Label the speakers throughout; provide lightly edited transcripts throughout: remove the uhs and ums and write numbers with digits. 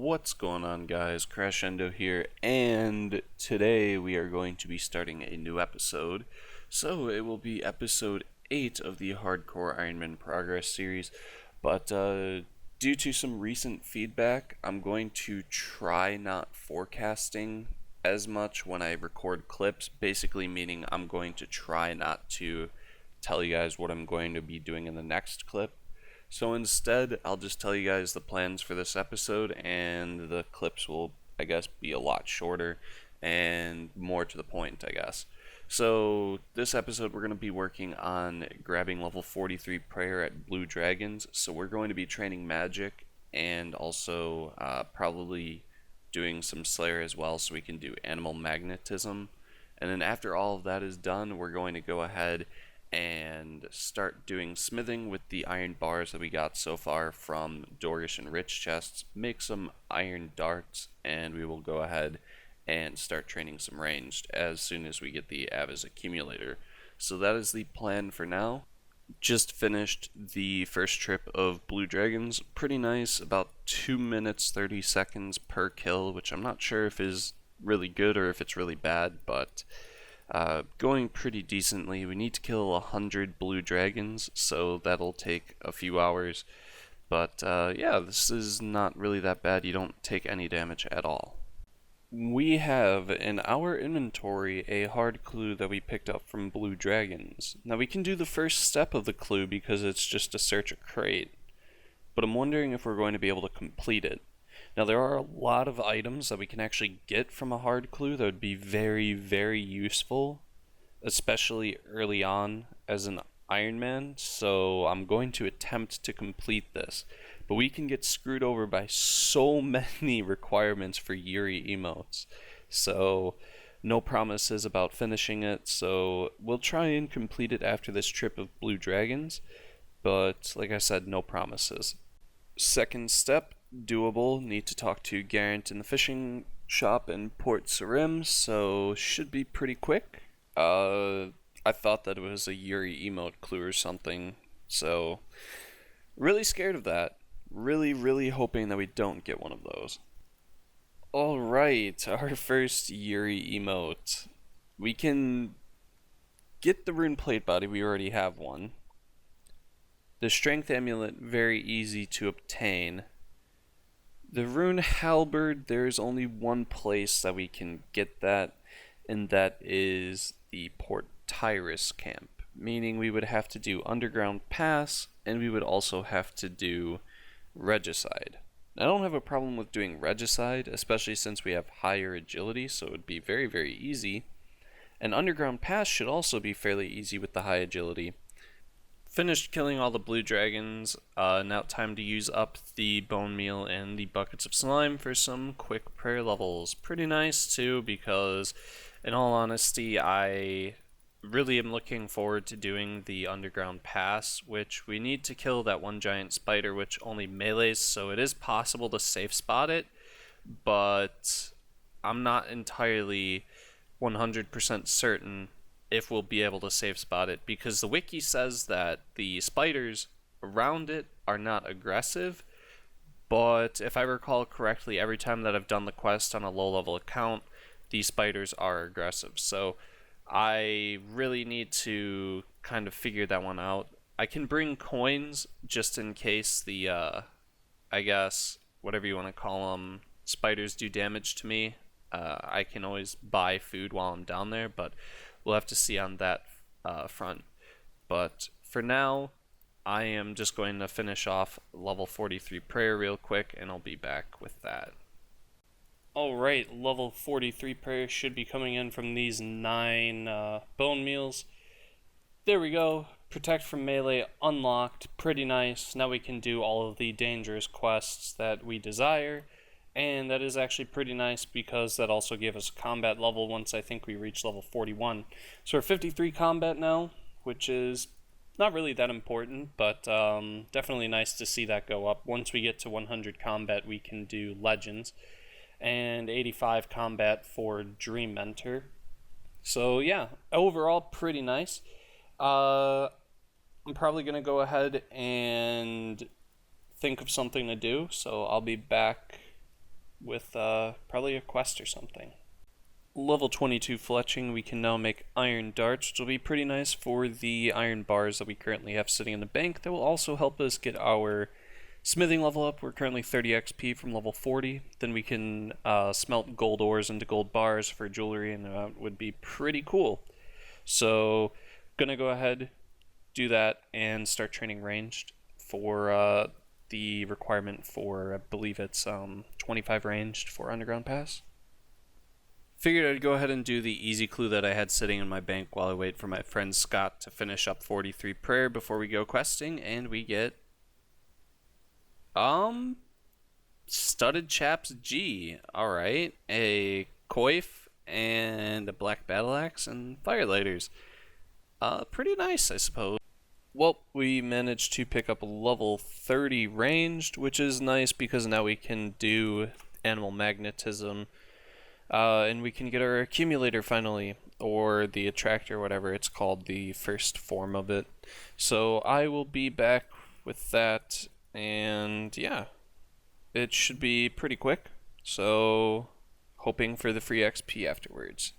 Speaker 1: What's going on, guys? Crashendo here, and today we are going to be starting a new episode. So it will be episode 8 of the Hardcore Ironman Progress series, but due to some recent feedback, I'm going to try not forecasting as much when I record clips, basically meaning I'm going to try not to tell you guys what I'm going to be doing in the next clip. So instead, I'll just tell you guys the plans for this episode, and the clips will, I guess, be a lot shorter and more to the point, I guess. So this episode, we're going to be working on grabbing level 43 prayer at Blue Dragons. So we're going to be training magic and also probably doing some Slayer as well, so we can do animal magnetism. And then after all of that is done, we're going to go ahead and start doing smithing with the iron bars that we got so far from Dorgish and Rich chests, make some iron darts, and we will go ahead and start training some ranged as soon as we get the Ava's accumulator. So that is the plan for now. Just finished the first trip of Blue Dragons. Pretty nice, about 2 minutes 30 seconds per kill, which I'm not sure if is really good or if it's really bad, but going pretty decently. We need to kill 100 blue dragons, so that'll take a few hours. But yeah, this is not really that bad. You don't take any damage at all. We have in our inventory a hard clue that we picked up from Blue Dragons. Now we can do the first step of the clue because it's just to search a crate, but I'm wondering if we're going to be able to complete it. Now there are a lot of items that we can actually get from a hard clue that would be very, very useful, especially early on as an Ironman, so I'm going to attempt to complete this. But we can get screwed over by so many requirements for Yuri emotes, so no promises about finishing it, so we'll try and complete it after this trip of Blue Dragons, but like I said, no promises. Second step, doable. Need to talk to Garant in the fishing shop in Port Sarim, so should be pretty quick. I thought that it was a Yuri emote clue or something, so really scared of that. Really hoping that we don't get one of those. Alright, our first Yuri emote. We can get the rune plate body, we already have one. The strength amulet, very easy to obtain. The rune halberd, there's only one place that we can get that, and that is the Port Tyrus camp, meaning we would have to do underground pass, and we would also have to do regicide. I don't have a problem with doing regicide, especially since we have higher agility, so it would be very easy. And underground pass should also be fairly easy with the high agility. Finished killing all the blue dragons. Now time to use up the bone meal and the buckets of slime for some quick prayer levels. Pretty nice too, because in all honesty, I really am looking forward to doing the underground pass, which we need to kill that one giant spider which only melees, so it is possible to safe spot it, but I'm not entirely 100% certain if we'll be able to safe spot it, because the wiki says that the spiders around it are not aggressive, but if I recall correctly, every time that I've done the quest on a low level account, these spiders are aggressive, so I really need to kind of figure that one out. I can bring coins just in case the, I guess, whatever you want to call them, spiders do damage to me. I can always buy food while I'm down there, but we'll have to see on that front. But for now, I am just going to finish off level 43 prayer real quick, and I'll be back with that. Alright, level 43 prayer should be coming in from these 9 bone meals. There we go. Protect from melee unlocked. Pretty nice. Now we can do all of the dangerous quests that we desire. And that is actually pretty nice because that also gave us a combat level once I think we reach level 41. So we're 53 combat now, which is not really that important, but definitely nice to see that go up. Once we get to 100 combat, we can do legends. And 85 combat for Dream Mentor. So yeah, overall pretty nice. I'm probably going to go ahead and think of something to do, so I'll be back with probably a quest or something. Level 22 fletching, we can now make iron darts, which will be pretty nice for the iron bars that we currently have sitting in the bank. That will also help us get our smithing level up. We're currently 30 XP from level 40. Then we can smelt gold ores into gold bars for jewelry, and that would be pretty cool. So, gonna go ahead, do that, and start training ranged for the requirement for, I believe it's 25 ranged for underground pass. Figured I'd go ahead and do the easy clue that I had sitting in my bank while I wait for my friend Scott to finish up 43 prayer before we go questing, and we get studded chaps G. Alright, a coif and a black battle axe and firelighters. Pretty nice, I suppose. Well, we managed to pick up a level 30 ranged, which is nice because now we can do animal magnetism. And we can get our accumulator finally, or the attractor, whatever it's called, the first form of it. So I will be back with that, and yeah, it should be pretty quick. So hoping for the free XP afterwards.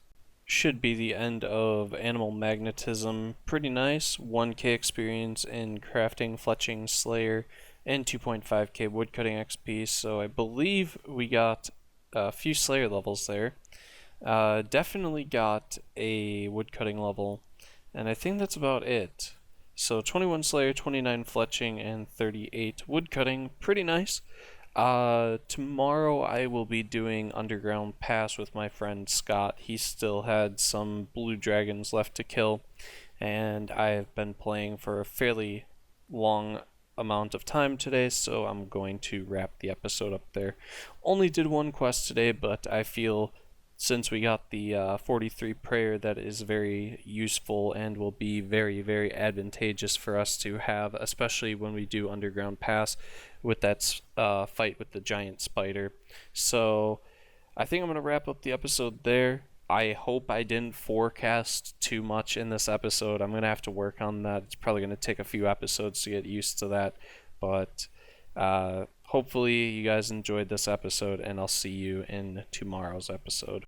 Speaker 1: Should be the end of animal magnetism. Pretty nice. 1k experience in crafting, fletching, slayer, and 2.5k woodcutting XP. So I believe we got a few slayer levels there. Definitely got a woodcutting level, and I think that's about it. So 21 slayer, 29 fletching, and 38 woodcutting. Pretty nice. Tomorrow I will be doing underground pass with my friend Scott. He still had some blue dragons left to kill, and I have been playing for a fairly long amount of time today, so I'm going to wrap the episode up there. Only did one quest today, but I feel since we got the 43 prayer, that is very useful and will be very, very advantageous for us to have, especially when we do underground pass with that fight with the giant spider. So I think I'm going to wrap up the episode there. I hope I didn't forecast too much in this episode. I'm going to have to work on that. It's probably going to take a few episodes to get used to that. But hopefully you guys enjoyed this episode, and I'll see you in tomorrow's episode.